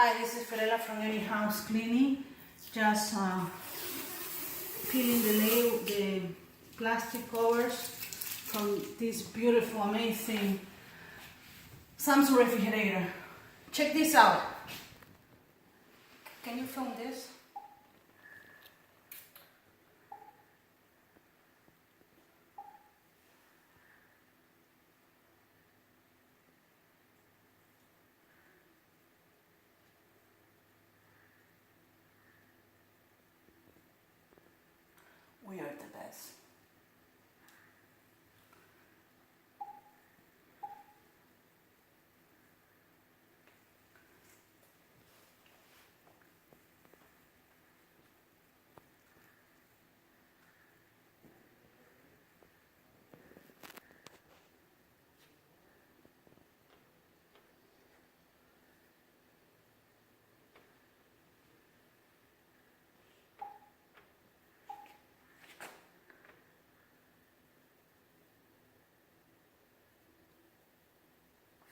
Hi, this is Fiorella from Every House Cleaning. Just peeling the plastic covers from this beautiful, amazing Samsung refrigerator. Check this out. Can you film this? We are the best.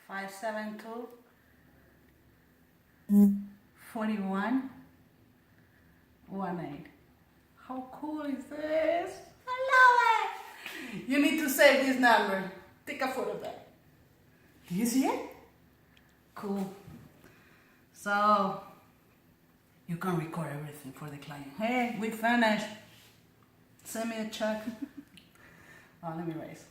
Five, 7, 2, 41, 18. How cool is this? I love it! You need to save this number. Take a photo of that. Do you see it? Cool. So, you can record everything for the client. Hey, we finished. Send me a check. Oh, let me erase.